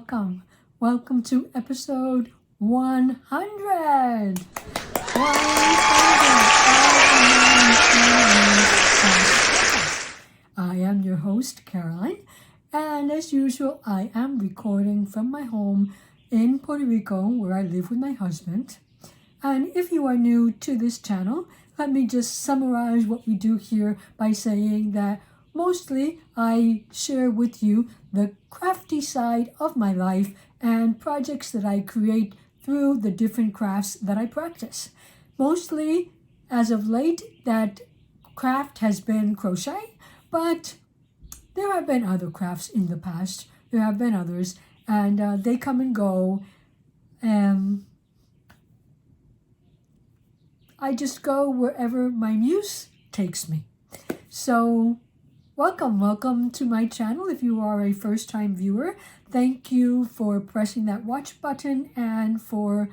welcome. Welcome to episode 100. 100. I am your host, Caroline, and as usual, I am recording from my home in Puerto Rico, where I live with my husband. And if you are new to this channel, let me just summarize what we do here by saying that mostly I share with you the crafty side of my life and projects that I create through the different crafts that I practice. Mostly, as of late, that craft has been crochet, but there have been other crafts in the past. There have been others, and they come and go. I just go wherever my muse takes me. So welcome to my channel. If you are a first-time viewer, thank you for pressing that watch button and for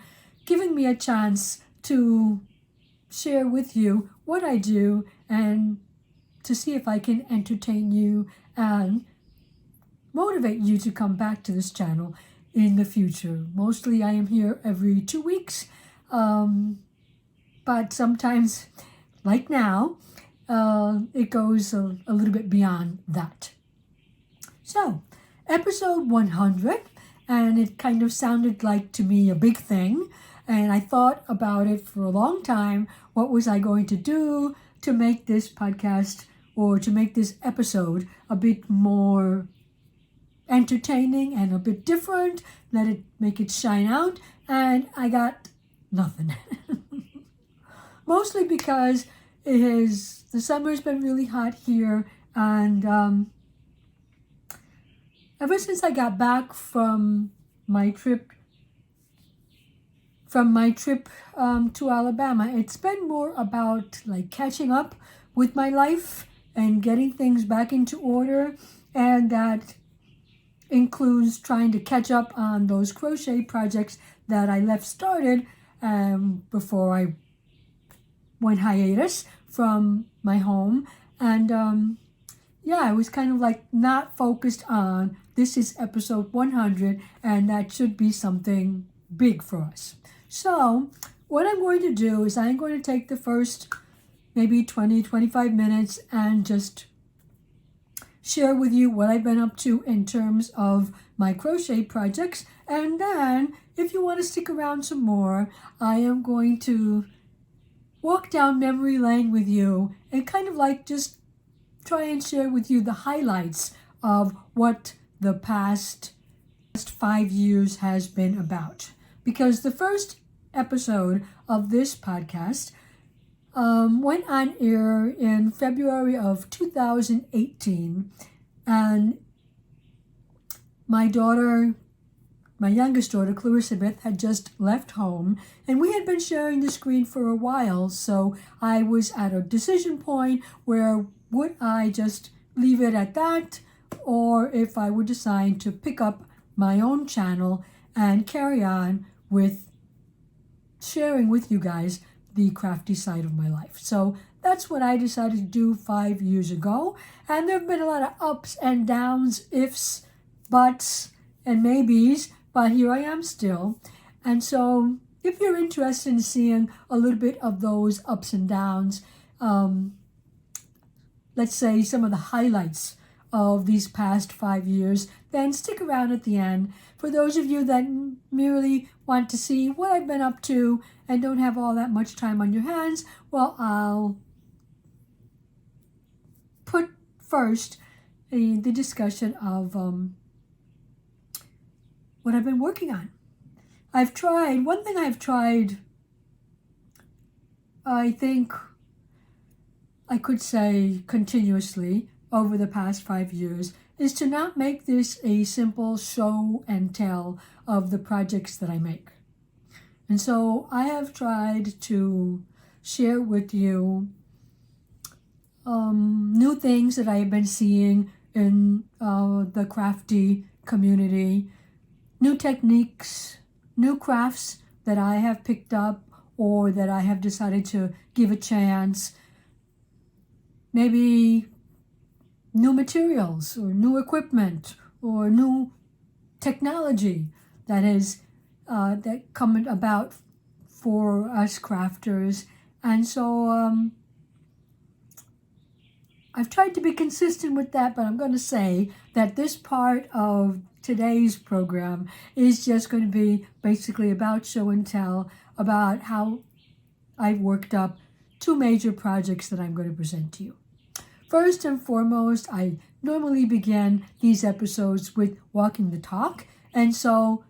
giving me a chance to share with you what I do and to see if I can entertain you and motivate you to come back to this channel in the future. Mostly I am here every 2 weeks, but sometimes, like now, it goes a little bit beyond that. So, episode 100, and it kind of sounded like to me a big thing, and I thought about it for a long time. What was I going to do to make this podcast or to make this episode a bit more entertaining and a bit different, make it shine out, and I got nothing. Mostly because the summer's been really hot here, and ever since I got back from my trip to Alabama, it's been more about like catching up with my life and getting things back into order, and that includes trying to catch up on those crochet projects that I left started before I went hiatus from my home. And I was kind of like not focused on this is episode 100 and that should be something big for us. So what I'm going to do is I'm going to take the first maybe 20-25 minutes and just share with you what I've been up to in terms of my crochet projects. And then if you want to stick around some more, I am going to walk down memory lane with you and kind of like just try and share with you the highlights of what the past 5 years has been about. Because the first episode of this podcast went on air in February of 2018, and my youngest daughter, Clarissa Beth, had just left home, and we had been sharing the screen for a while, so I was at a decision point where would I just leave it at that, or if I would decide to pick up my own channel and carry on with sharing with you guys the crafty side of my life. So that's what I decided to do 5 years ago, and there have been a lot of ups and downs, ifs, buts, and maybes, but here I am still. And so if you're interested in seeing a little bit of those ups and downs, let's say some of the highlights of these past 5 years, then stick around at the end. For those of you that merely want to see what I've been up to and don't have all that much time on your hands, well, I'll put first the discussion of what I've been working on. One thing I've tried, I think I could say continuously over the past 5 years, is to not make this a simple show and tell of the projects that I make. And so I have tried to share with you new things that I have been seeing in the crafty community, new techniques, new crafts that I have picked up or that I have decided to give a chance, maybe new materials or new equipment or new technology that is that coming about for us crafters. And so I've tried to be consistent with that, but I'm going to say that this part of today's program is just going to be basically about show and tell, about how I've worked up 2 major projects that I'm going to present to you. First and foremost, I normally begin these episodes with walking the talk, and so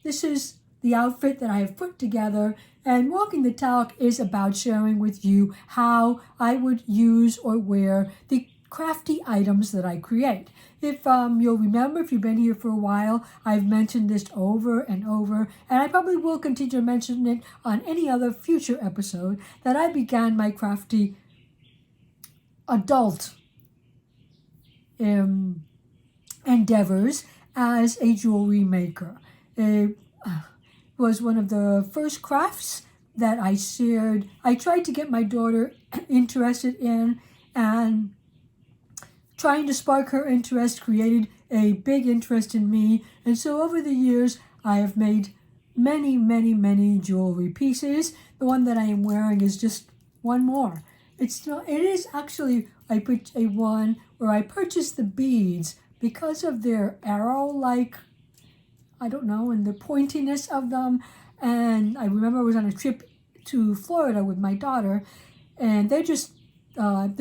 this is the outfit that I have put together, and walking the talk is about sharing with you how I would use or wear the crafty items that I create. If you'll remember, if you've been here for a while, I've mentioned this over and over, and I probably will continue to mention it on any other future episode, that I began my crafty adult endeavors as a jewelry maker. It was one of the first crafts that I shared. I tried to get my daughter interested in, and trying to spark her interest created a big interest in me. And so over the years, I have made many, many, many jewelry pieces. The one that I am wearing is just one more. It is actually I put a one where I purchased the beads because of their arrow-like, I don't know, and the pointiness of them. And I remember I was on a trip to Florida with my daughter, and they're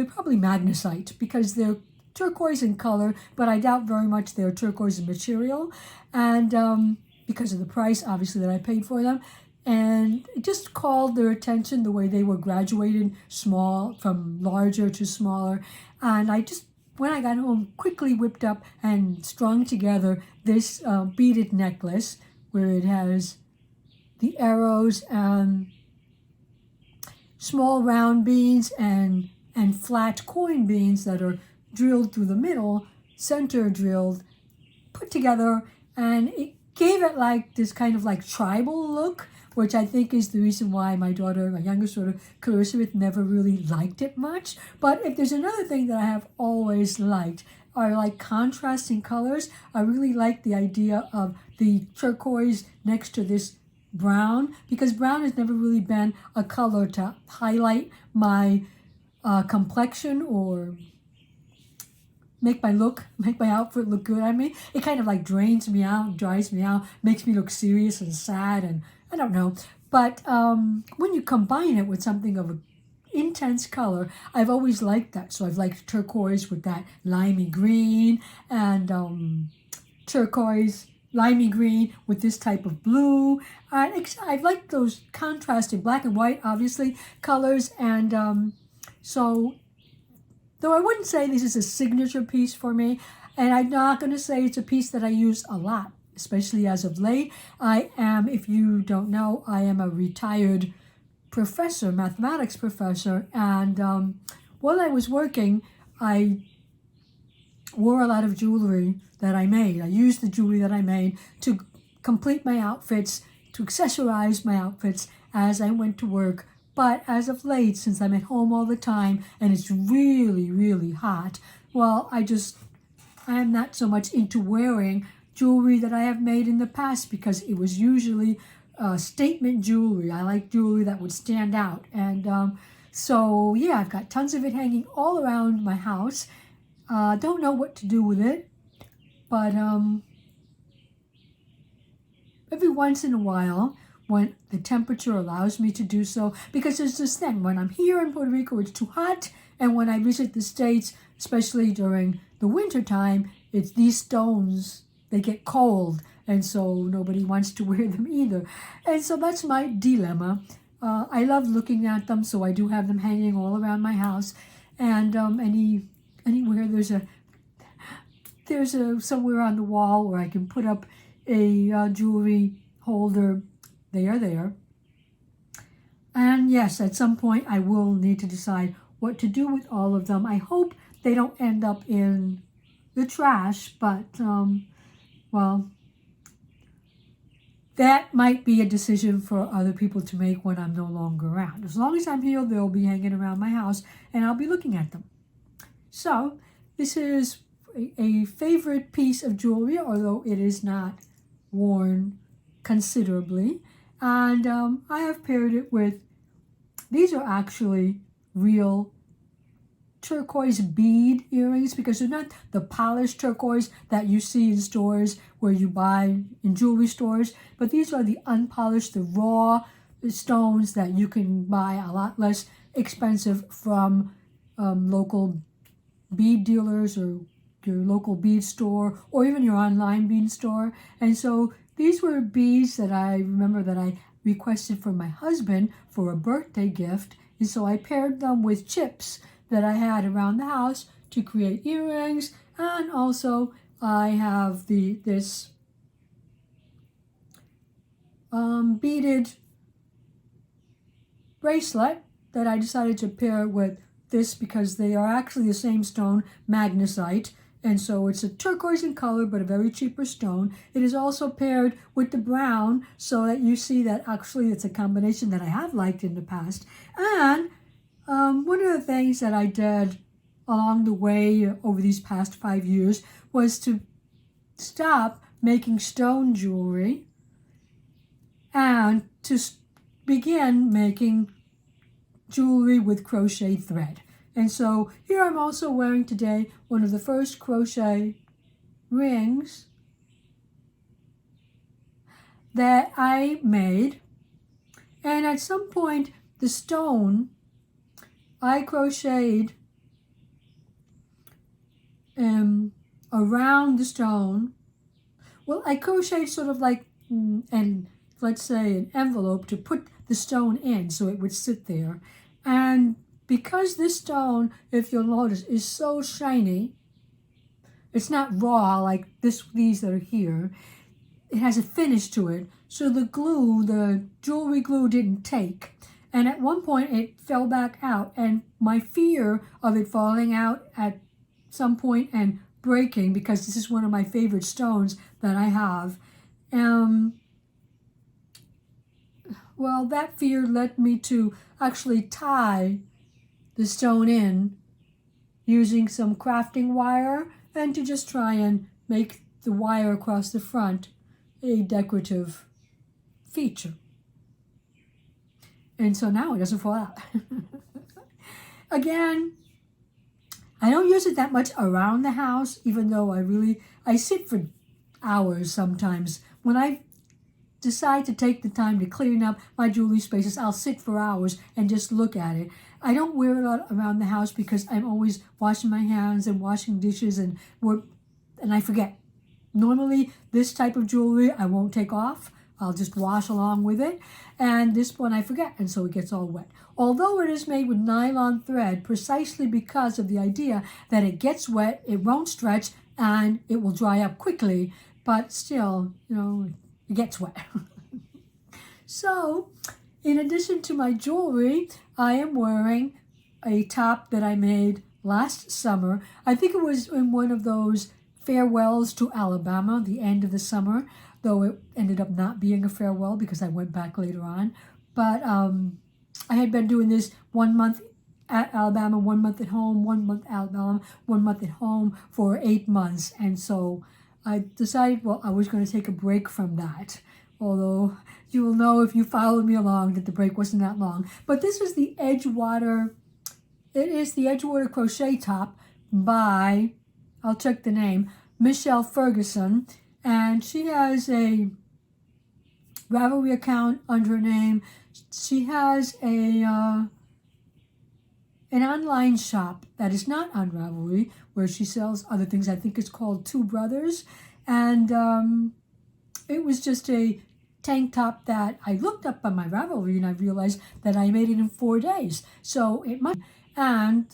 probably magnesite because they're turquoise in color, but I doubt very much they're turquoise in material, and because of the price, obviously, that I paid for them. And it just called their attention the way they were graduated from larger to smaller. And I just, when I got home, quickly whipped up and strung together this beaded necklace where it has the arrows and small round beads and flat coin beads that are drilled through the middle, center drilled, put together, and it gave it like this kind of like tribal look, which I think is the reason why my daughter, my youngest daughter, Clarissa, never really liked it much. But if there's another thing that I have always liked, are like contrasting colors. I really like the idea of the turquoise next to this brown, because brown has never really been a color to highlight my complexion or make my outfit look good on me. It kind of like drains me out, dries me out, makes me look serious and sad, and I don't know. But when you combine it with something of an intense color, I've always liked that. So I've liked turquoise with that limey green, and turquoise, limey green with this type of blue. I've liked those contrasted black and white, obviously, colors. And so, though I wouldn't say this is a signature piece for me, and I'm not going to say it's a piece that I use a lot, especially as of late. I am, if you don't know, I am a retired professor, mathematics professor, and while I was working, I wore a lot of jewelry that I made. I used the jewelry that I made to complete my outfits, to accessorize my outfits as I went to work. But as of late, since I'm at home all the time and it's really, really hot, well, I am not so much into wearing jewelry that I have made in the past, because it was usually statement jewelry. I like jewelry that would stand out. And so, yeah, I've got tons of it hanging all around my house. Don't know what to do with it, but every once in a while, when the temperature allows me to do so, because there's this thing, when I'm here in Puerto Rico, it's too hot, and when I visit the States, especially during the winter time, it's these stones, they get cold, and so nobody wants to wear them either. And so that's my dilemma. I love looking at them, so I do have them hanging all around my house. And anywhere there's a somewhere on the wall where I can put up a jewelry holder, they are there. And yes, at some point I will need to decide what to do with all of them. I hope they don't end up in the trash, but well, that might be a decision for other people to make when I'm no longer around. As long as I'm here, they'll be hanging around my house, and I'll be looking at them. So this is a favorite piece of jewelry, although it is not worn considerably. And I have paired it with, these are actually real turquoise bead earrings, because they're not the polished turquoise that you see in stores where you buy in jewelry stores, but these are the unpolished, the raw stones that you can buy a lot less expensive from local bead dealers or your local bead store or even your online bead store. And so these were beads that I remember that I requested for my husband for a birthday gift, and so I paired them with chips that I had around the house to create earrings. And also I have this beaded bracelet that I decided to pair with this because they are actually the same stone, magnesite, and so it's a turquoise in color but a very cheaper stone. It is also paired with the brown, so that you see that actually it's a combination that I have liked in the past. And one of the things that I did along the way over these past 5 years was to stop making stone jewelry and to begin making jewelry with crochet thread. And so here I'm also wearing today one of the first crochet rings that I made. And at some point, the stone, I crocheted around the stone. Well, I crocheted sort of like, let's say an envelope to put the stone in so it would sit there. And because this stone, if you'll notice, is so shiny, it's not raw like these that are here. It has a finish to it. So the glue, the jewelry glue didn't take. And at one point it fell back out, and my fear of it falling out at some point and breaking, because this is one of my favorite stones that I have, well, that fear led me to actually tie the stone in using some crafting wire and to just try and make the wire across the front a decorative feature. And so now it doesn't fall out. Again, I don't use it that much around the house, even though I sit for hours sometimes. When I decide to take the time to clean up my jewelry spaces, I'll sit for hours and just look at it. I don't wear it around the house because I'm always washing my hands and washing dishes and I forget. Normally, this type of jewelry I won't take off. I'll just wash along with it. And this one I forget, and so it gets all wet. Although it is made with nylon thread, precisely because of the idea that it gets wet, it won't stretch, and it will dry up quickly, but still, it gets wet. So, in addition to my jewelry, I am wearing a top that I made last summer. I think it was in one of those farewells to Alabama, the end of the summer, though it ended up not being a farewell because I went back later on. But I had been doing this 1 month at Alabama, 1 month at home, 1 month Alabama, 1 month at home for 8 months. And so I decided, well, I was going to take a break from that. Although you will know if you followed me along that the break wasn't that long. But this is the Edgewater, it is the Edgewater crochet top by, I'll check the name, Michelle Ferguson. And she has a Ravelry account under her name. She has an online shop that is not on Ravelry, where she sells other things. I think it's called Two Brothers. And it was just a tank top that I looked up on my Ravelry, and I realized that I made it in 4 days. So it must, and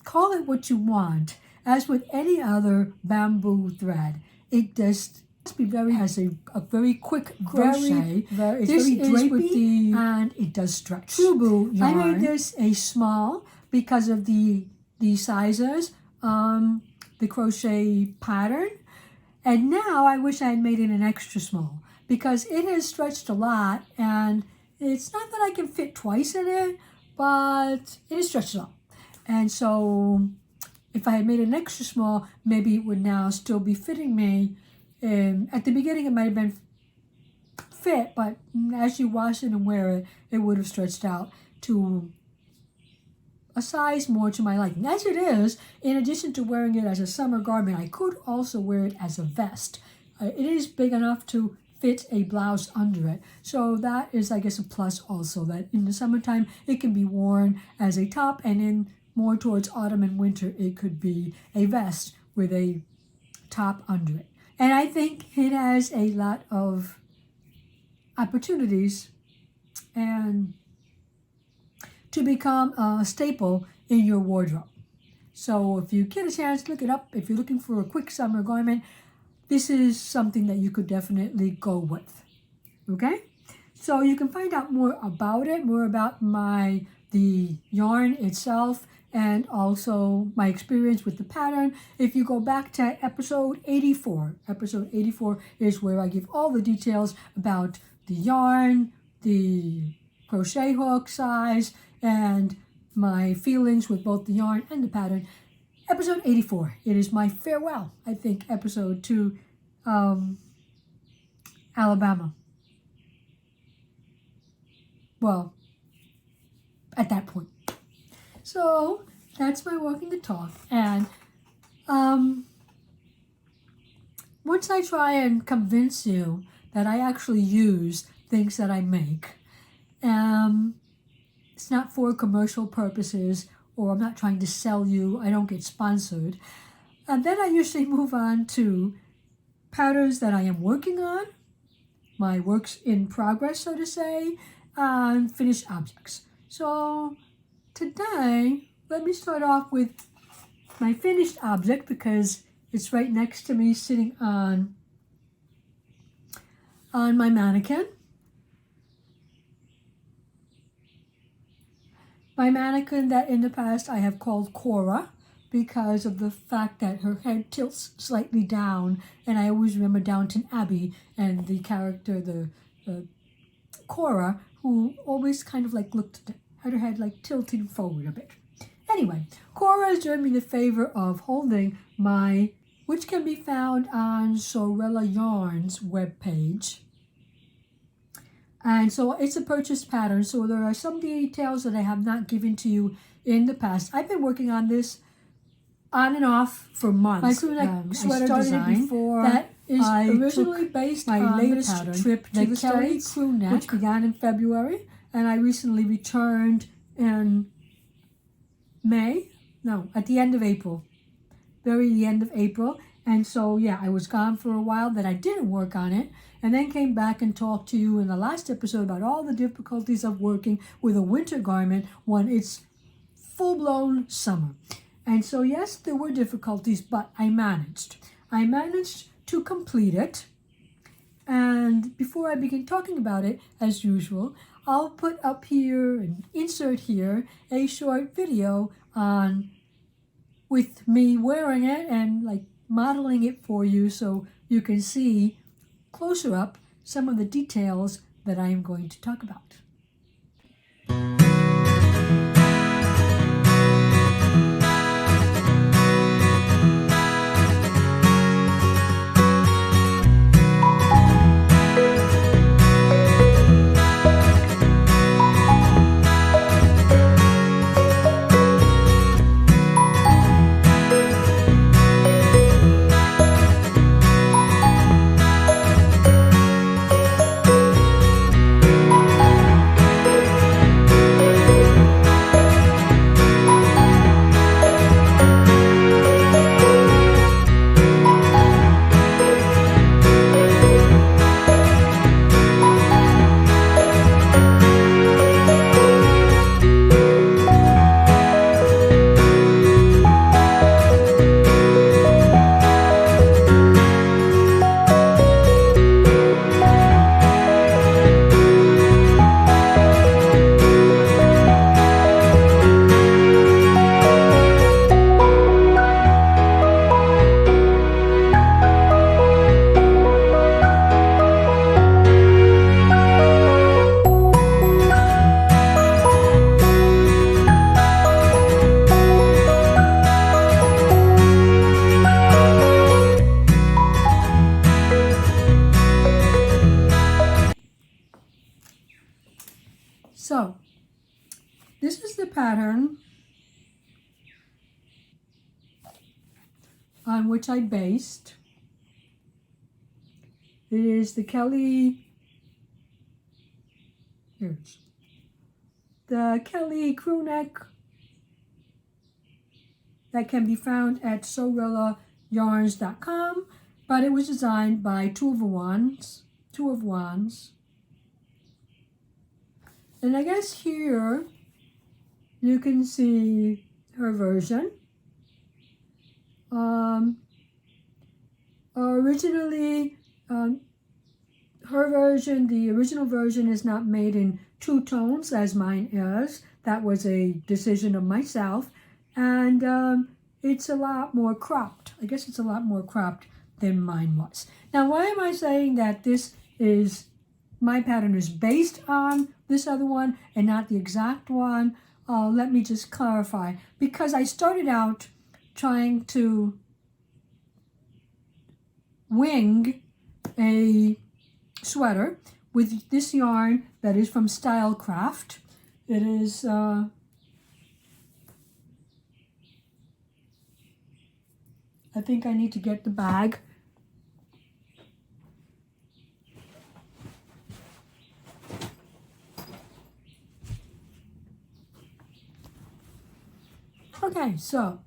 call it what you want. As with any other bamboo thread, it just must be has a very quick crochet. It's very drapey, and it does stretch. True yarn. I made this a small because of the sizes, the crochet pattern. And now I wish I had made it an extra small because it has stretched a lot, and it's not that I can fit twice in it, but it is stretched a lot. And so if I had made an extra small, maybe it would now still be fitting me. At the beginning, it might have been fit, but as you wash it and wear it, it would have stretched out to a size more to my liking. As it is, in addition to wearing it as a summer garment, I could also wear it as a vest. It is big enough to fit a blouse under it. So that is, I guess, a plus also, that in the summertime, it can be worn as a top, and in more towards autumn and winter, it could be a vest with a top under it. And I think it has a lot of opportunities and to become a staple in your wardrobe. So if you get a chance, look it up. If you're looking for a quick summer garment, this is something that you could definitely go with. Okay? So you can find out more about it, more about the yarn itself, and also my experience with the pattern. If you go back to episode 84, episode 84 is where I give all the details about the yarn, the crochet hook size, and my feelings with both the yarn and the pattern. Episode 84, it is my farewell, I think, episode to Alabama. Well, at that point. So that's my walking the talk. And once I try and convince you that I actually use things that I make, it's not for commercial purposes, or I'm not trying to sell you, I don't get sponsored. And then I usually move on to patterns that I am working on, my works in progress, so to say, and finished objects. So today, let me start off with my finished object, because it's right next to me sitting on my mannequin. My mannequin that in the past I have called Cora, because of the fact that her head tilts slightly down, and I always remember Downton Abbey and the character, the Cora, who always kind of like had her head like tilting forward a bit. Anyway, Cora has done me the favor of holding which can be found on Sorella Yarn's webpage. And so it's a purchased pattern, so there are some details that I have not given to you in the past. I've been working on this on and off for months. My crew neck sweater design before that is originally based on my latest trip to the States, crew neck, which began in February, and I recently returned in at the end of April, the end of April. And so, yeah, I was gone for a while, that I didn't work on it, and then came back and talked to you in the last episode about all the difficulties of working with a winter garment when it's full-blown summer. And so, yes, there were difficulties, but I managed. I managed to complete it. And before I begin talking about it, as usual, I'll put up here and insert here a short video with me wearing it and like modeling it for you, so you can see closer up some of the details that I am going to talk about. on which I based. It is the Kelly crew neck that can be found at SewRillaYarns.com, but it was designed by Two of Wands. And I guess here you can see her version. Originally, her version, the original version, is not made in 2 tones as mine is. That was a decision of myself, and it's a lot more cropped. I guess it's a lot more cropped than mine was. Now, why am I saying that my pattern is based on this other one and not the exact one? Let me just clarify. Because I started out trying to wing a sweater with this yarn that is from Style Craft. It is I think I need to get the bag. Okay, so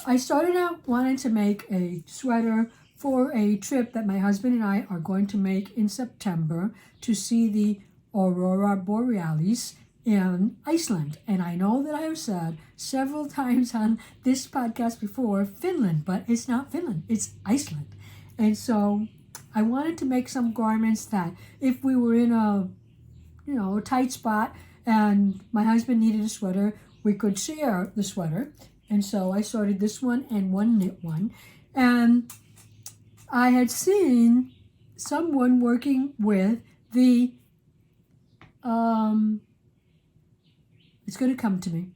I started out wanting to make a sweater for a trip that my husband and I are going to make in September to see the Aurora Borealis in Iceland. And I know that I have said several times on this podcast before Finland, but it's not Finland, it's Iceland. And so I wanted to make some garments that if we were in a tight spot and my husband needed a sweater, we could share the sweater. And so I started this one and one knit one. And I had seen someone working with the, it's going to come to me,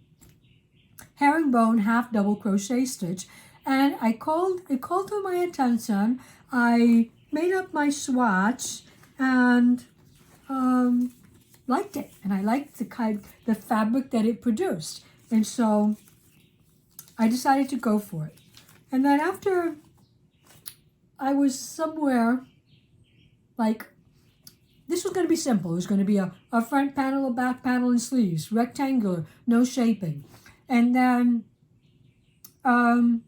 herringbone half double crochet stitch. And it called to my attention. I made up my swatch and liked it. And I liked the fabric that it produced. And so I decided to go for it. And then after I was somewhere, like, this was going to be simple. It was going to be a front panel, a back panel, and sleeves. Rectangular, no shaping. And then I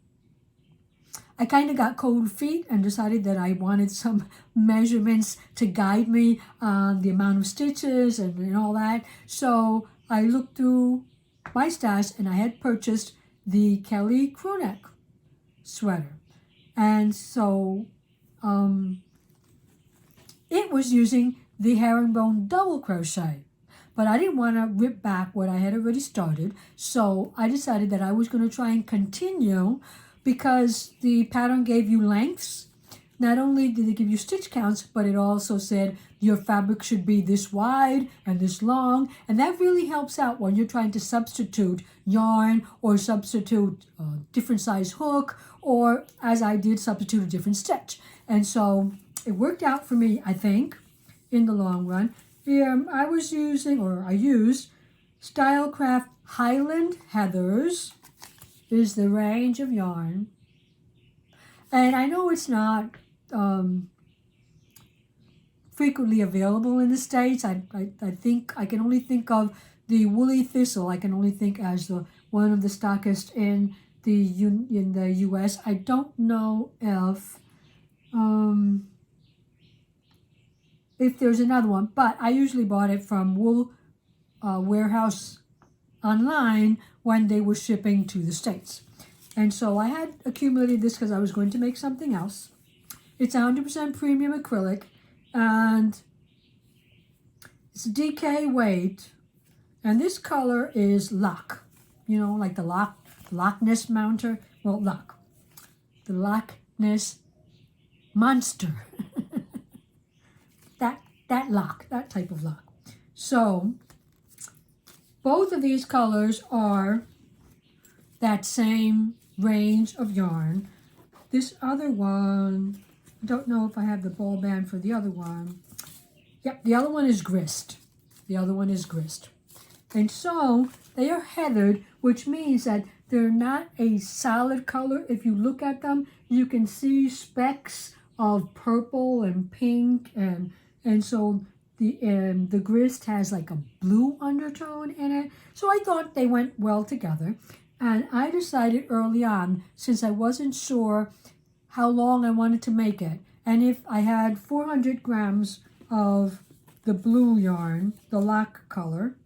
kind of got cold feet and decided that I wanted some measurements to guide me on the amount of stitches and all that. So I looked through my stash and I had purchased the Kelly crew neck sweater. And so it was using the herringbone double crochet. But I didn't want to rip back what I had already started. So I decided that I was going to try and continue, because the pattern gave you lengths. Not only did it give you stitch counts, but it also said your fabric should be this wide and this long. And that really helps out when you're trying to substitute yarn or substitute a different size hook, or, as I did, substitute a different stitch. And so it worked out for me, I think, in the long run. I used Stylecraft Highland Heathers is the range of yarn. And I know it's not frequently available in the States. I think I can only think of the woolly thistle. I can only think as the one of the stockist in the U.S. I don't know if there's another one, but I usually bought it from Wool Warehouse online when they were shipping to the States. And so I had accumulated this because I was going to make something else. It's 100% premium acrylic, and it's DK weight, and this color is Loch. Like the Loch Ness Monster. Well, Loch. The Loch Ness Monster. that Loch, that type of Loch. So both of these colors are that same range of yarn. This other one, I don't know if I have the ball band for the other one. Yep, the other one is grist. And so they are heathered, which means that they're not a solid color. If you look at them, you can see specks of purple and pink, and so the grist has like a blue undertone in it. So I thought they went well together. And I decided early on, since I wasn't sure how long I wanted to make it, and if I had 400 grams of the blue yarn, the lock color,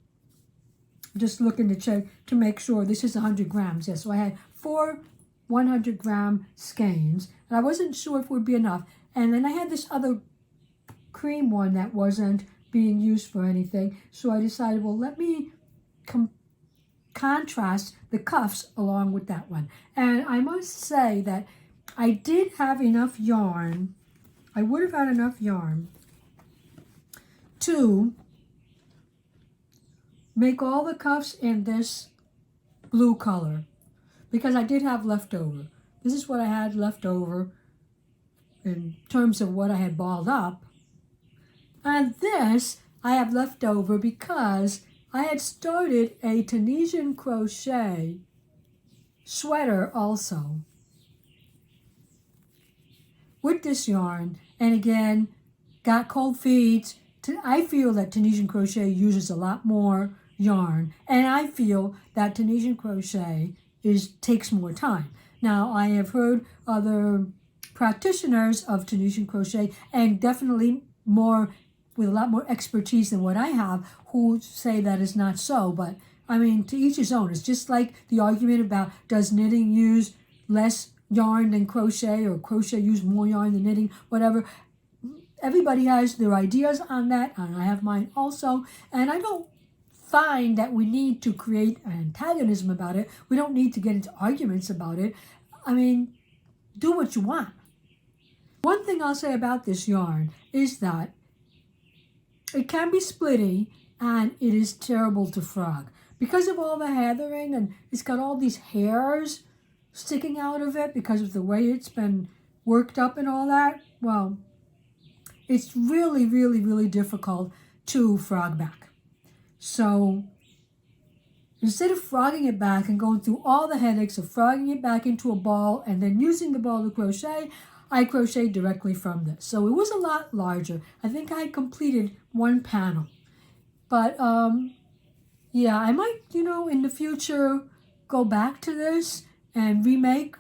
just looking to check to make sure this is 100 grams. Yes, so I had 4 100-gram skeins, and I wasn't sure if it would be enough. And then I had this other cream one that wasn't being used for anything, so I decided, well, let me contrast the cuffs along with that one. And I must say that I did have enough yarn. I would have had enough yarn to make all the cuffs in this blue color, because I did have leftover. This is what I had left over in terms of what I had balled up. And this I have left over because I had started a Tunisian crochet sweater also with this yarn, and again, got cold feet. I feel that Tunisian crochet uses a lot more yarn, and I feel that Tunisian crochet takes more time. Now, I have heard other practitioners of Tunisian crochet, and definitely more with a lot more expertise than what I have, who say that is not so. But I mean, to each his own. It's just like the argument about, does knitting use less yarn than crochet, or crochet use more yarn than knitting, whatever. Everybody has their ideas on that, and I have mine also. And I don't find that we need to create an antagonism about it. We don't need to get into arguments about it. I mean, do what you want. One thing I'll say about this yarn is that it can be splitty, and it is terrible to frog. Because of all the heathering, and it's got all these hairs sticking out of it because of the way it's been worked up and all that, well, it's really, really, really difficult to frog back. So instead of frogging it back and going through all the headaches of frogging it back into a ball and then using the ball to crochet, I crocheted directly from this. So it was a lot larger. I think I completed one panel. But yeah, I might, in the future go back to this and retry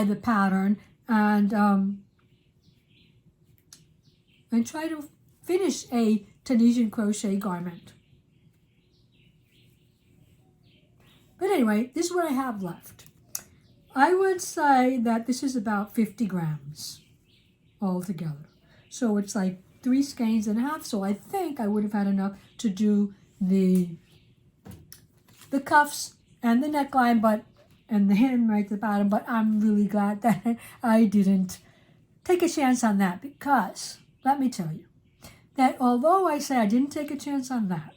the pattern and try to finish a Tunisian crochet garment. But anyway, this is what I have left. I would say that this is about 50 grams altogether. So it's like 3 skeins and a half. So I think I would have had enough to do the cuffs and the neckline, and the hem right at the bottom. But I'm really glad that I didn't take a chance on that, because let me tell you that although I say I didn't take a chance on that,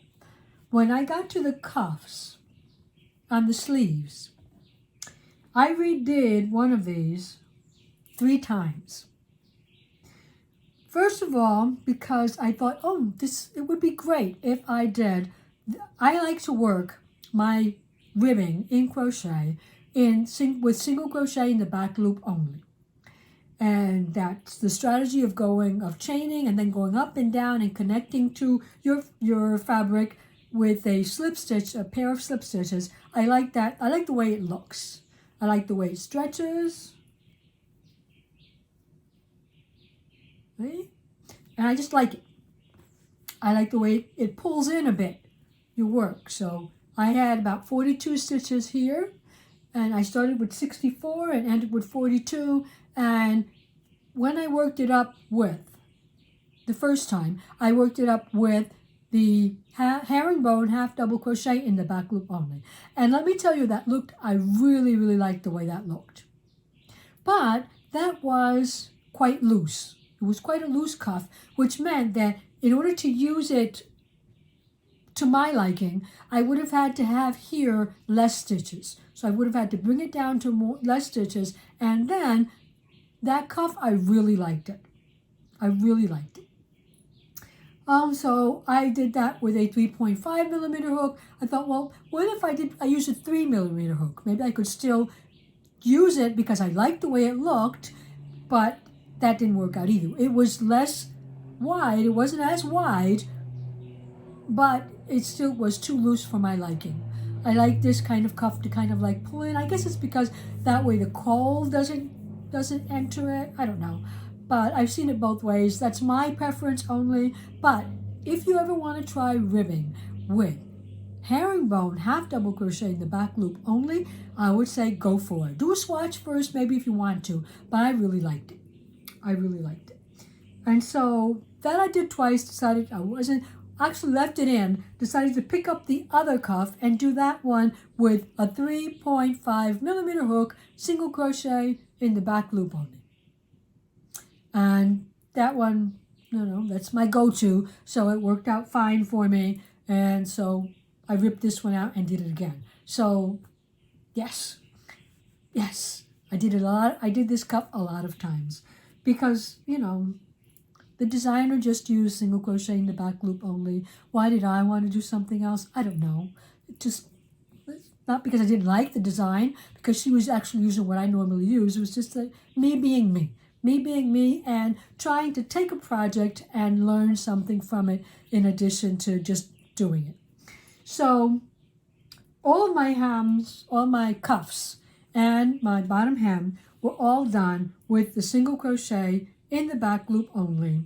when I got to the cuffs on the sleeves, I redid one of these 3 times. First of all, because I thought, it would be great if I did. I like to work my ribbing in crochet with single crochet in the back loop only. And that's the strategy of chaining and then going up and down and connecting to your fabric with a pair of slip stitches. I like that. I like the way it looks. I like the way it stretches. See? And I just like it. I like the way it pulls in a bit, your work. So I had about 42 stitches here, and I started with 64 and ended with 42. And when I worked it up the first time, I worked it up with the herringbone half double crochet in the back loop only. And let me tell you, I really, really liked the way that looked. But that was quite loose. It was quite a loose cuff, which meant that in order to use it to my liking, I would have had to have here less stitches. So I would have had to bring it down to less stitches. And then that cuff, I really liked it. I really liked it. So I did that with a 3.5 millimeter hook. I thought, well, what if I used a 3 millimeter hook? Maybe I could still use it because I liked the way it looked, but that didn't work out either. It was less wide. It wasn't as wide, but it still was too loose for my liking. I like this kind of cuff to kind of like pull in. I guess it's because that way the cold doesn't enter it. I don't know. But I've seen it both ways. That's my preference only. But if you ever want to try ribbing with herringbone half double crochet in the back loop only, I would say go for it. Do a swatch first, maybe if you want to. But I really liked it. I really liked it. And so that I did twice, decided I wasn't, actually left it in, decided to pick up the other cuff and do that one with a 3.5 millimeter hook, single crochet in the back loop only. And that one, that's my go-to, so it worked out fine for me. And so I ripped this one out and did it again. So yes, I did it a lot. I did this cuff a lot of times because, the designer just used single crochet in the back loop only. Why did I want to do something else? I don't know. Just not because I didn't like the design, because she was actually using what I normally use. It was just me being me and trying to take a project and learn something from it in addition to just doing it. So all of my hems, all my cuffs and my bottom hem were all done with the single crochet in the back loop only.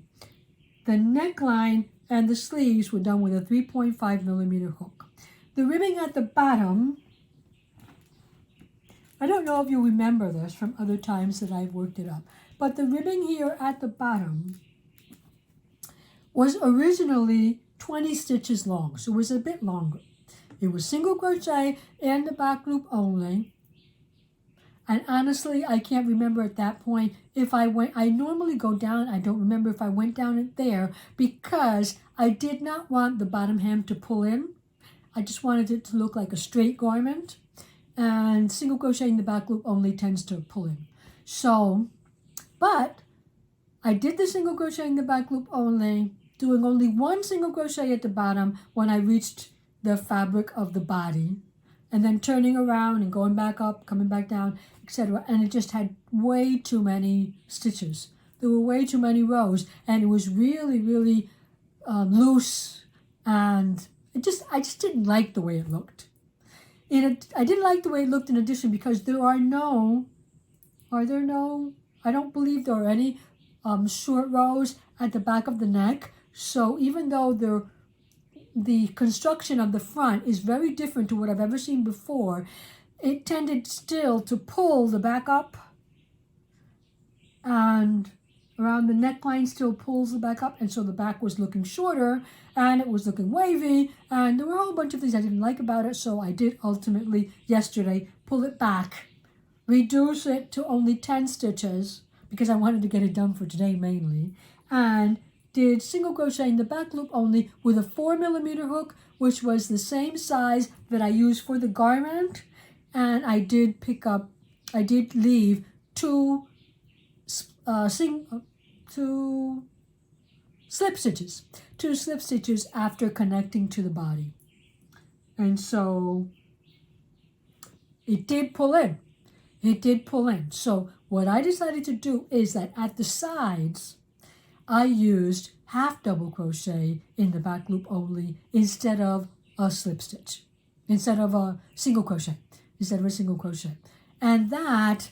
The neckline and the sleeves were done with a 3.5 millimeter hook. The ribbing at the bottom, I don't know if you remember this from other times that I've worked it up, but the ribbing here at the bottom was originally 20 stitches long, so it was a bit longer. It was single crochet in the back loop only. And honestly, I can't remember at that point if I normally go down. I don't remember if I went down it there because I did not want the bottom hem to pull in. I just wanted it to look like a straight garment. And single crochet in the back loop only tends to pull in. So, but I did the single crochet in the back loop only, doing only one single crochet at the bottom when I reached the fabric of the body. And then turning around and going back up, coming back down, etc. And it just had way too many stitches. There were way too many rows, and it was really, really loose. And I just didn't like the way it looked. I didn't like the way it looked in addition because I don't believe there are any short rows at the back of the neck. So even though the construction of the front is very different to what I've ever seen before, it tended still to pull the back up, and around the neckline still pulls the back up, and so the back was looking shorter and it was looking wavy, and there were a whole bunch of things I didn't like about it. So I did ultimately yesterday pull it back, reduce it to only 10 stitches because I wanted to get it done for today mainly, and did single crochet in the back loop only with a 4 millimeter hook, which was the same size that I used for the garment. And I did leave two slip stitches after connecting to the body. And so it did pull in. So what I decided to do is that at the sides, I used half double crochet in the back loop only instead of a slip stitch, instead of a single crochet. And that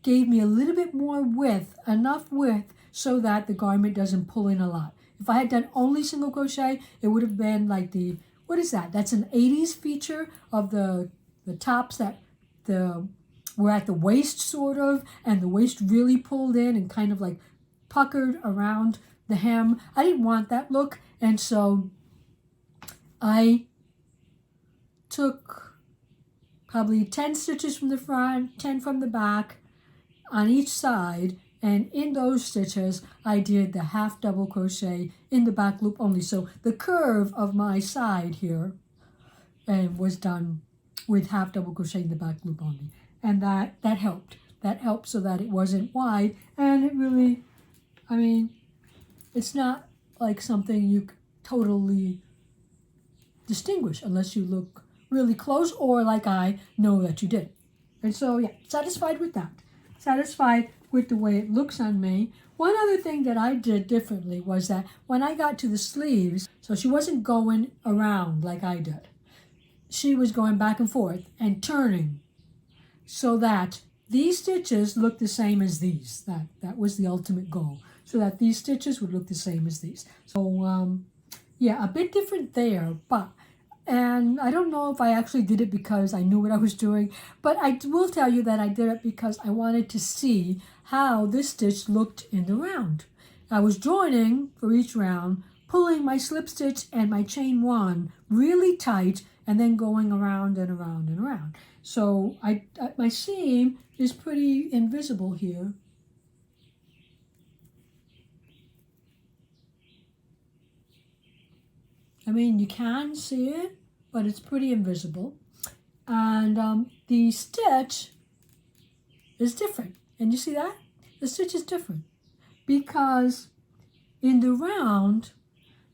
gave me a little bit more width, enough width so that the garment doesn't pull in a lot. If I had done only single crochet, it would have been like what is that? That's an 80s feature of the tops that were at the waist sort of, and the waist really pulled in and kind of like puckered around the hem. I didn't want that look, and so I took probably 10 stitches from the front, 10 from the back on each side, and in those stitches I did the half double crochet in the back loop only. So the curve of my side here was done with half double crochet in the back loop only, and that helped. That helped so that it wasn't wide, and it really, it's not like something you totally distinguish unless you look really close or like I know that you did. And so, yeah, satisfied with that. Satisfied with the way it looks on me. One other thing that I did differently was that when I got to the sleeves, so she wasn't going around like I did. She was going back and forth and turning so that these stitches look the same as these. That was the ultimate goal, so that these stitches would look the same as these. So, yeah, a bit different there, and I don't know if I actually did it because I knew what I was doing, but I will tell you that I did it because I wanted to see how this stitch looked in the round. I was joining for each round, pulling my slip stitch and my chain 1 really tight, and then going around and around and around. So my seam is pretty invisible here. I mean, you can see it, but it's pretty invisible. And the stitch is different. And you see that? The stitch is different because in the round,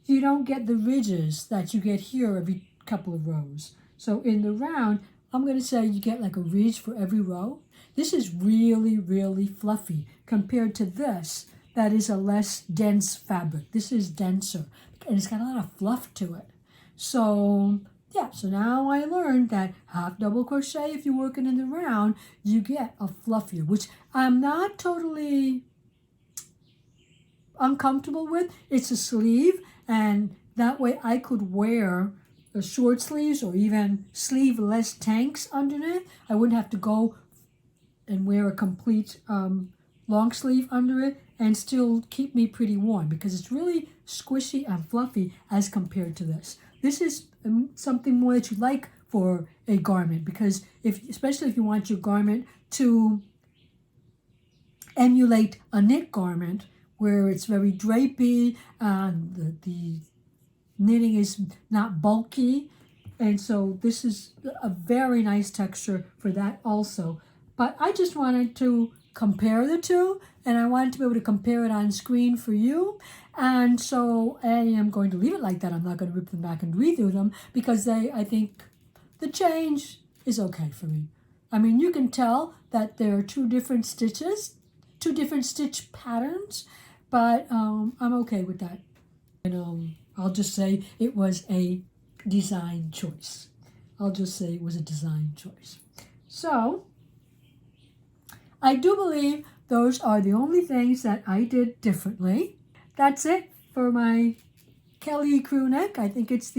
you don't get the ridges that you get here every couple of rows. So in the round, I'm going to say you get like a ridge for every row. This is really, really fluffy compared to this. That is a less dense fabric. This is denser and it's got a lot of fluff to it. So yeah, so now I learned that half double crochet, if you're working in the round, you get a fluffier, which I'm not totally uncomfortable with. It's a sleeve, and that way I could wear the short sleeves or even sleeveless tanks underneath. I wouldn't have to go and wear a complete long sleeve under it and still keep me pretty warm because it's really squishy and fluffy as compared to this. This is something more that you like for a garment because especially if you want your garment to emulate a knit garment where it's very drapey and the knitting is not bulky, and so this is a very nice texture for that also. But I just wanted to compare the two, and I wanted to be able to compare it on screen for you, and so I am going to leave it like that. I'm not going to rip them back and redo them because I think the change is okay for me. I mean, you can tell that there are two different stitches, two different stitch patterns, but I'm okay with that. And I'll just say it was a design choice. I'll just say it was a design choice. So I do believe those are the only things that I did differently. That's it for my Kelly crew neck. I think it's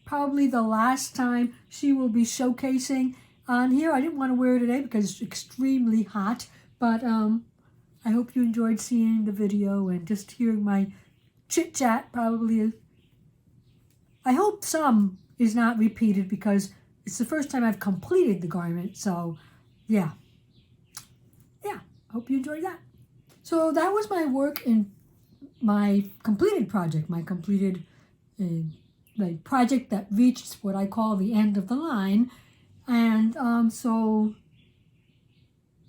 probably the last time she will be showcasing on here. I didn't want to wear it today because it's extremely hot, but I hope you enjoyed seeing the video and just hearing my chit-chat. Probably, I hope some is not repeated because it's the first time I've completed the garment. So yeah, hope you enjoyed that. So that was my work in my completed project, my completed like project that reached what I call the end of the line. And so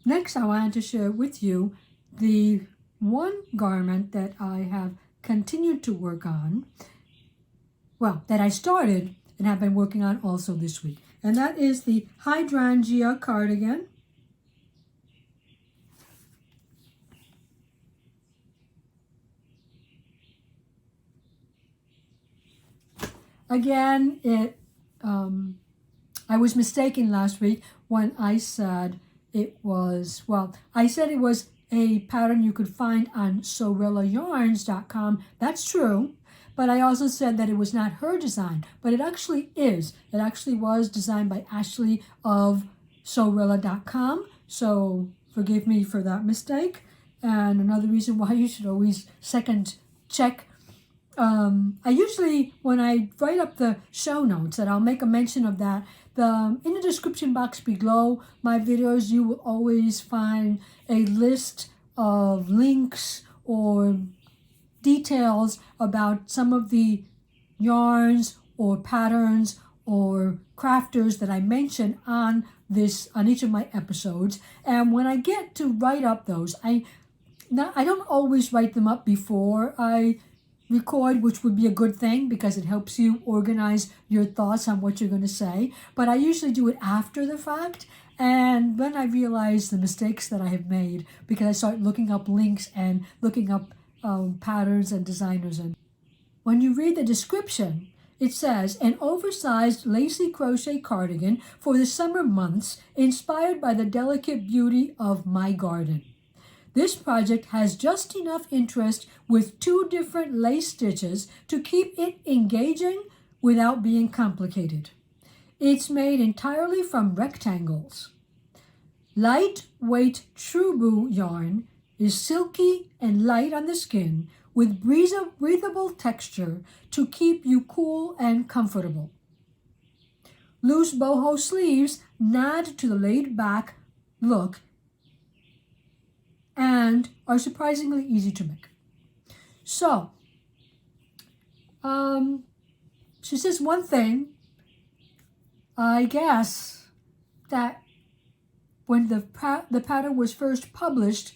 next I wanted to share with you the one garment that I have continued to work on, well, that I started and have been working on also this week. And that is the hydrangea cardigan. Again, I was mistaken last week when I said it was, I said it was a pattern you could find on SewRellaYarns.com. That's true, but I also said that it was not her design, but it actually is. It actually was designed by Ashley of SewRella.com, so forgive me for that mistake. And another reason why you should always second check. I usually, when I write up the show notes, that I'll make a mention of that. In the description box below my videos, you will always find a list of links or details about some of the yarns or patterns or crafters that I mention on each of my episodes. And when I get to write up those, I don't always write them up before I record, which would be a good thing because it helps you organize your thoughts on what you're going to say. But I usually do it after the fact. And then I realize the mistakes that I have made because I start looking up links and looking up patterns and designers. And when you read the description, it says, an oversized lacy crochet cardigan for the summer months inspired by the delicate beauty of my garden. This project has just enough interest with 2 different lace stitches to keep it engaging without being complicated. It's made entirely from rectangles. Lightweight True yarn is silky and light on the skin with breathable texture to keep you cool and comfortable. Loose boho sleeves nod to the laid-back look and are surprisingly easy to make. So, she says one thing, I guess, that when the pattern was first published,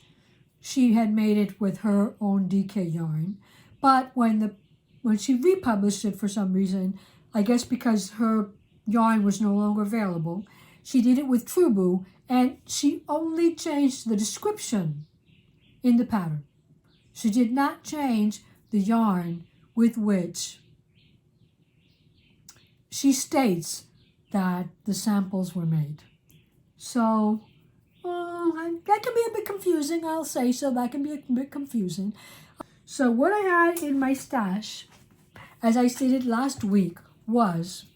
she had made it with her own DK yarn. But when she republished it for some reason, I guess because her yarn was no longer available, she did it with True, and she only changed the description in the pattern. She did not change the yarn with which she states that the samples were made. So that can be a bit confusing, I'll say so. That can be a bit confusing. So what I had in my stash, as I stated last week, was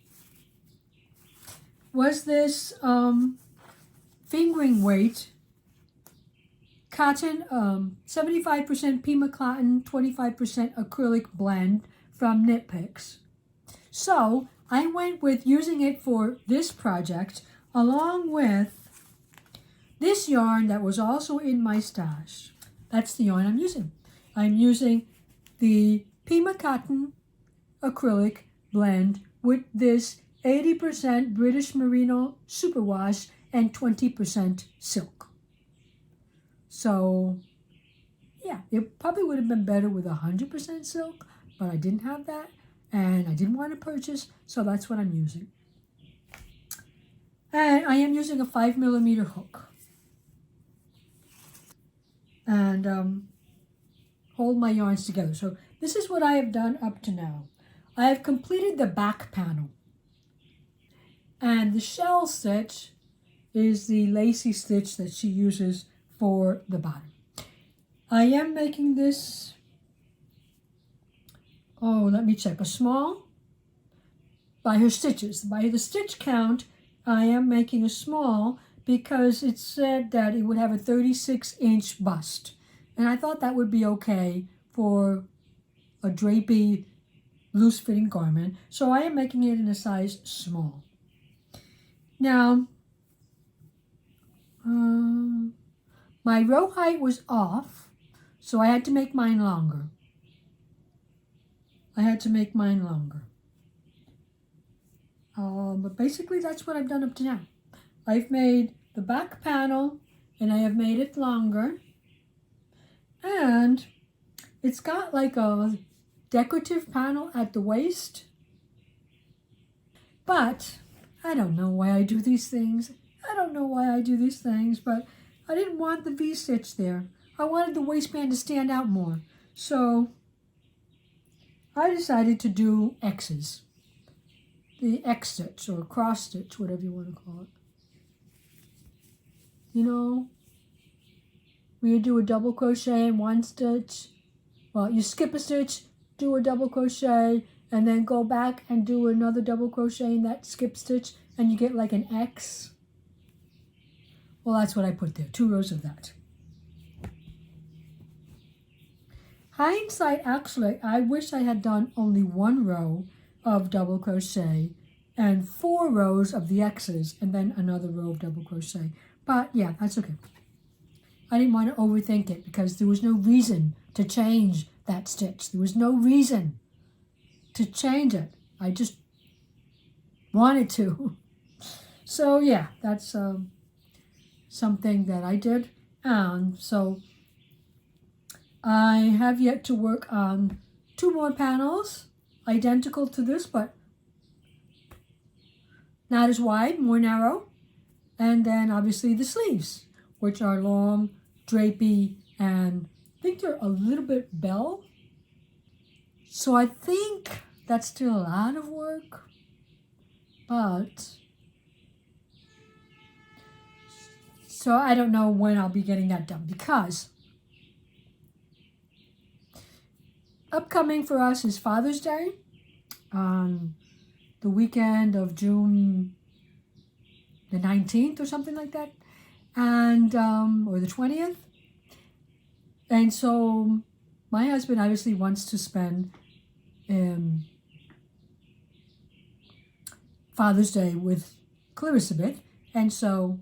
this fingering weight cotton, 75% Pima cotton, 25% acrylic blend from Knit Picks. So I went with using it for this project along with this yarn that was also in my stash. That's the yarn I'm using. I'm using the Pima cotton acrylic blend with this 80% British Merino superwash and 20% silk. So, yeah, it probably would have been better with 100% silk, but I didn't have that, and I didn't want to purchase, so that's what I'm using. And I am using a 5mm hook. And hold my yarns together. So this is what I have done up to now. I have completed the back panel. And the shell stitch is the lacy stitch that she uses for the bottom. I am making this, let me check, a small by her stitches. By the stitch count, I am making a small because it said that it would have a 36-inch bust. And I thought that would be okay for a drapey, loose-fitting garment. So I am making it in a size small. Now, my row height was off, so I had to make mine longer. But basically, that's what I've done up to now. I've made the back panel, and I have made it longer. And it's got like a decorative panel at the waist. But I don't know why I do these things. But I didn't want the V-stitch there. I wanted the waistband to stand out more. So I decided to do X's. The X stitch or cross stitch, whatever you want to call it. You know, where you do a double crochet in one stitch. Well, you skip a stitch, do a double crochet, and then go back and do another double crochet in that skip stitch, and you get like an X. Well, that's what I put there, 2 rows of that. Hindsight, actually, I wish I had done only 1 row of double crochet and 4 rows of the X's and then another row of double crochet. But yeah, that's okay. I didn't want to overthink it because there was no reason to change that stitch. There was no reason to change it. I just wanted to. So yeah, that's something that I did. And so I have yet to work on 2 more panels, identical to this, but not as wide, more narrow. And then obviously the sleeves, which are long, drapey, and I think they're a little bit bell. So I think that's still a lot of work, but so I don't know when I'll be getting that done, because upcoming for us is Father's Day on the weekend of June the 19th or something like that, and or the 20th. And so my husband obviously wants to spend Father's Day with Clarissa a bit, and so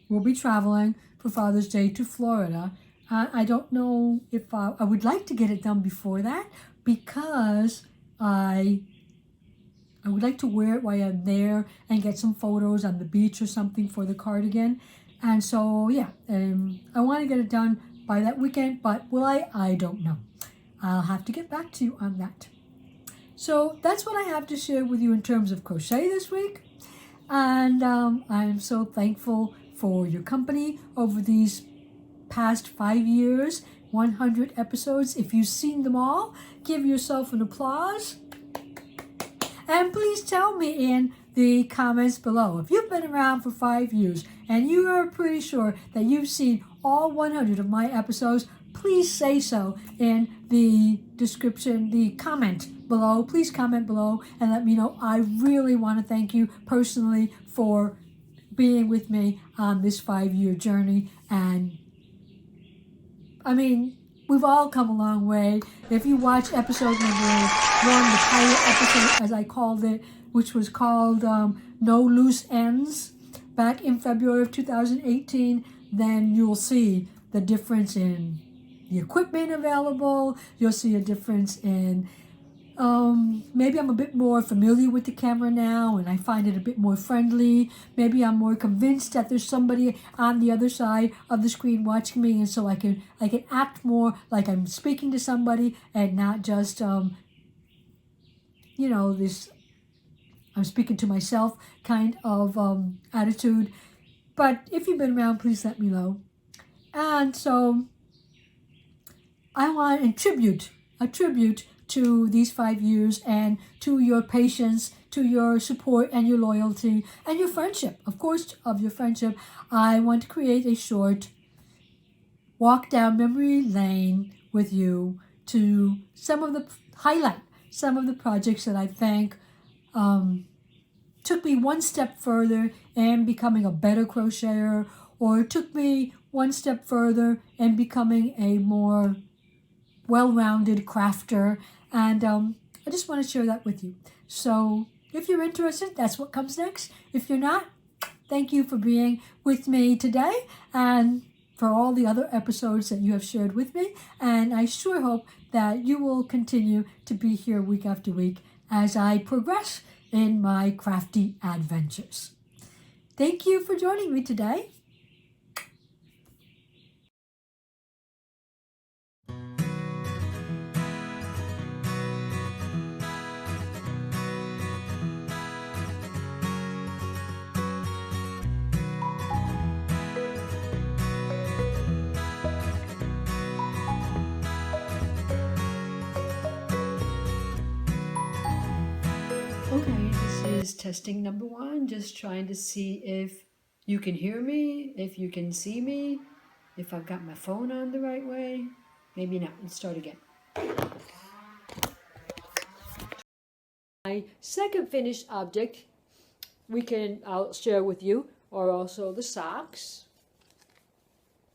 we'll be traveling for Father's Day to Florida. I don't know if I would like to get it done before that, because I would like to wear it while I'm there and get some photos on the beach or something for the cardigan. And so, yeah, I want to get it done by that weekend, but will I? I don't know. I'll have to get back to you on that. So that's what I have to share with you in terms of crochet this week. And I'm so thankful for your company over these past 5 years, 100 episodes. If you've seen them all, give yourself an applause. And please tell me in the comments below, if you've been around for 5 years and you are pretty sure that you've seen all 100 of my episodes, please say so in the description, the comment below. Please comment below and let me know. I really want to thank you personally for being with me on this 5-year journey. And I mean, we've all come a long way. If you watch episode number 1, the pilot episode, as I called it, which was called No Loose Ends, back in February of 2018, then you'll see the difference in the equipment available. You'll see a difference in maybe I'm a bit more familiar with the camera now and I find it a bit more friendly. Maybe I'm more convinced that there's somebody on the other side of the screen watching me, and so I can act more like I'm speaking to somebody and not just this I'm speaking to myself kind of attitude. But if you've been around, please let me know. And so I want a tribute to these 5 years and to your patience, to your support and your loyalty and your friendship. Of course, of your friendship, I want to create a short walk down memory lane with you to highlight some of the projects that I think took me one step further in becoming a better crocheter, or took me one step further in becoming a more well-rounded crafter. And I just want to share that with you. So if you're interested, that's what comes next. If you're not, thank you for being with me today and for all the other episodes that you have shared with me. And I sure hope that you will continue to be here week after week as I progress in my crafty adventures. Thank you for joining me today. Okay, this is testing number 1, just trying to see if you can hear me, if you can see me, if I've got my phone on the right way. Maybe not. Let's start again. My second finished object I'll share with you are also the socks.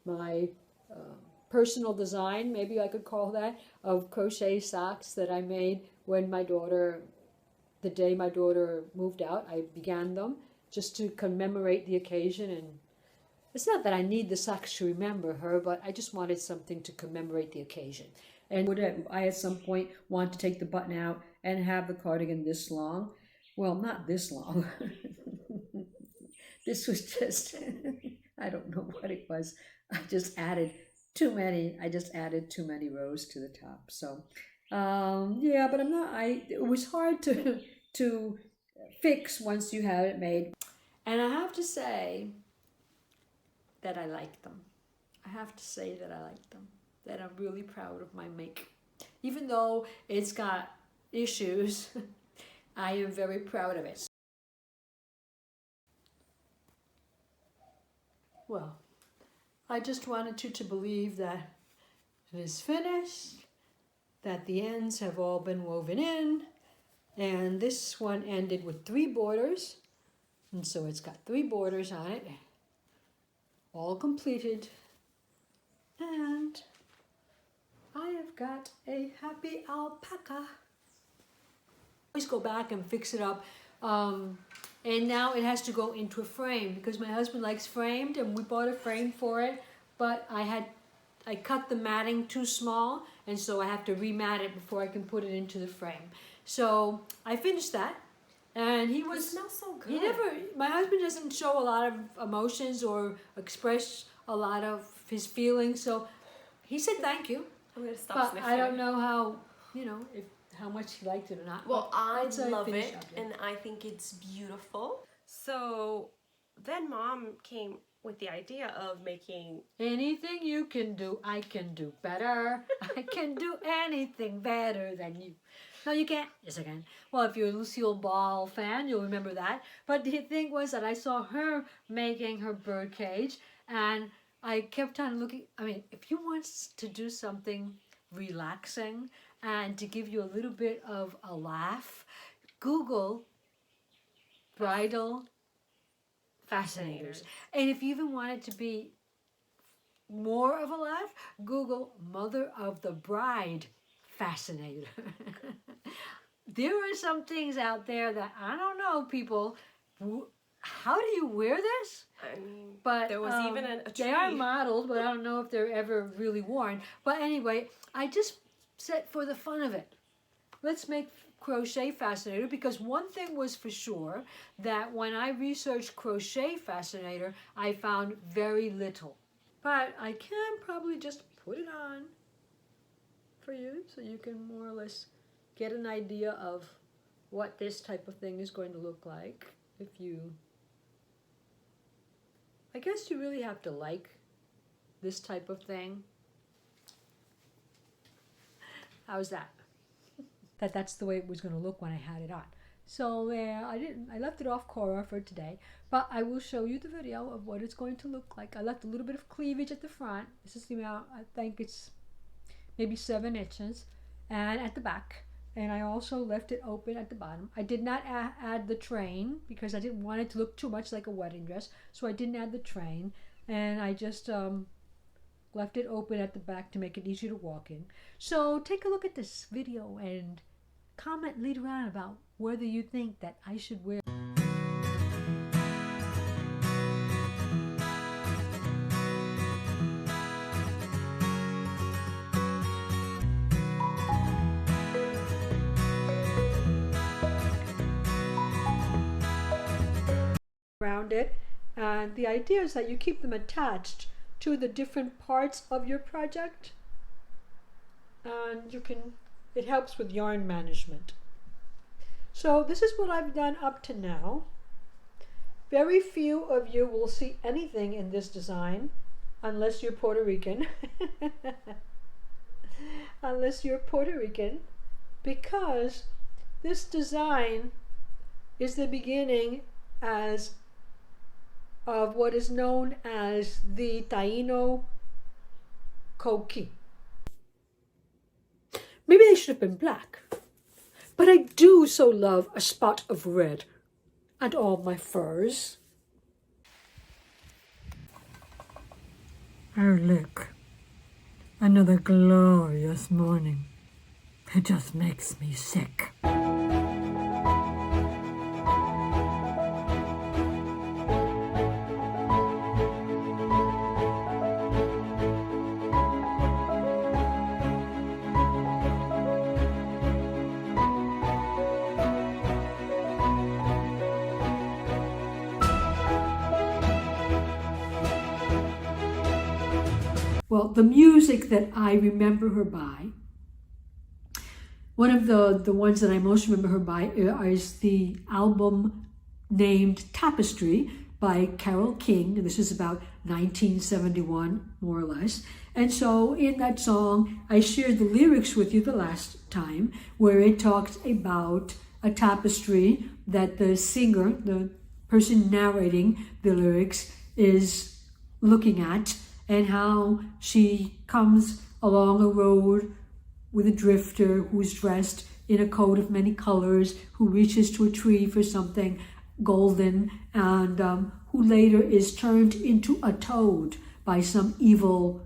My personal design, maybe I could call that, of crochet socks that I made when the day my daughter moved out. I began them just to commemorate the occasion, and it's not that I need the socks to remember her, but I just wanted something to commemorate the occasion. And would I at some point want to take the button out and have the cardigan this long? Well, not this long. This was just, I don't know what it was. I just added too many rows to the top. So Yeah, but it was hard to fix once you have it made. And I have to say that I like them. I have to say that I like them. That I'm really proud of my make. Even though it's got issues, I am very proud of it. Well, I just wanted you to believe that it is finished, that the ends have all been woven in, and this one ended with 3 borders, and so it's got 3 borders on it, all completed, and I have got a happy alpaca. I always go back and fix it up, and now it has to go into a frame because my husband likes framed, and we bought a frame for it, but I cut the matting too small, and so I have to remat it before I can put it into the frame. So I finished that, and he was. It smells so good. My husband doesn't show a lot of emotions or express a lot of his feelings, so he said thank you. I'm gonna stop But sniffing. I don't know how, how much he liked it or not. Well, I love finished it, up, yeah. and I think it's beautiful. So then Mom came with the idea of making... Anything you can do, I can do better. I can do anything better than you. No, you can't. Yes, I can. Well, if you're a Lucille Ball fan, you'll remember that. But the thing was that I saw her making her bird cage, and I kept on looking. I mean, if you want to do something relaxing and to give you a little bit of a laugh, Google bridal fascinators. And if you even want it to be more of a laugh, Google mother of the bride fascinator. There are some things out there that I don't know, people. How do you wear this? I mean, but there was even a tree. They are modeled, but I don't know if they're ever really worn. But anyway, I just said for the fun of it, let's make crochet fascinator, because one thing was for sure, that when I researched crochet fascinator, I found very little. But I can probably just put it on for you so you can more or less get an idea of what this type of thing is going to look like. If you, I guess you really have to like this type of thing. How's that? That's the way it was going to look when I had it on. So I left it off Cora for today, but I will show you the video of what it's going to look like. I left a little bit of cleavage at the front. This is the amount, I think it's maybe 7 inches, and at the back. And I also left it open at the bottom. I did not add the train because I didn't want it to look too much like a wedding dress, so I didn't add the train, and I just left it open at the back to make it easier to walk in. So take a look at this video and comment later on about whether you think that I should wear. Around it, and the idea is that you keep them attached to the different parts of your project, and it helps with yarn management. So this is what I've done up to now. Very few of you will see anything in this design unless you're Puerto Rican. Unless you're Puerto Rican, because this design is the beginning of what is known as the Taino coquille. Maybe they should have been black, but I do so love a spot of red and all my furs. Oh, look, another glorious morning. It just makes me sick. Well, the music that I remember her by One of the ones that I most remember her by is the album named Tapestry by Carole King. This is about 1971, more or less. And so in that song, I shared the lyrics with you the last time, where it talks about a tapestry that the singer, the person narrating the lyrics, is looking at, and how she comes along a road with a drifter who's dressed in a coat of many colors, who reaches to a tree for something golden, and who later is turned into a toad by some evil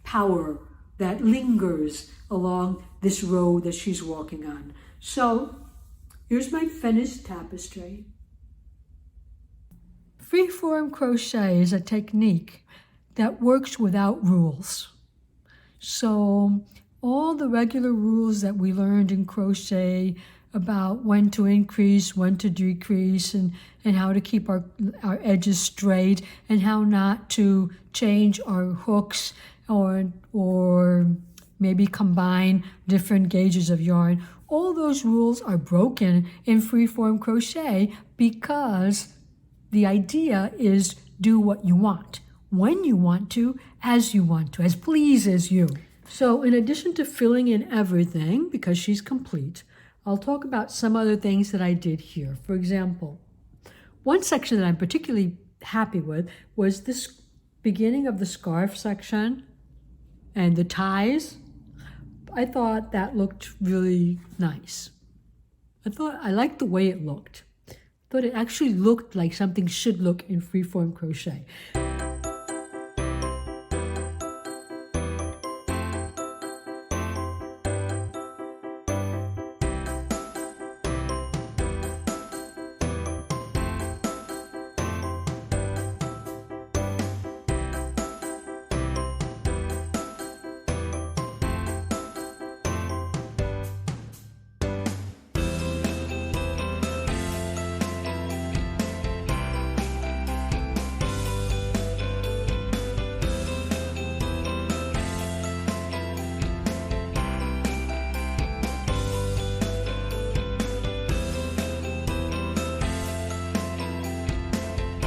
power that lingers along this road that she's walking on. So here's my finished tapestry. Freeform crochet is a technique that works without rules. So all the regular rules that we learned in crochet about when to increase, when to decrease, and how to keep our edges straight, and how not to change our hooks or maybe combine different gauges of yarn. All those rules are broken in freeform crochet because the idea is do what you want, when you want to, as you want to, as pleases you. So in addition to filling in everything, because she's complete, I'll talk about some other things that I did here. For example, one section that I'm particularly happy with was this beginning of the scarf section and the ties. I thought that looked really nice. I liked the way it looked. I thought it actually looked like something should look in freeform crochet.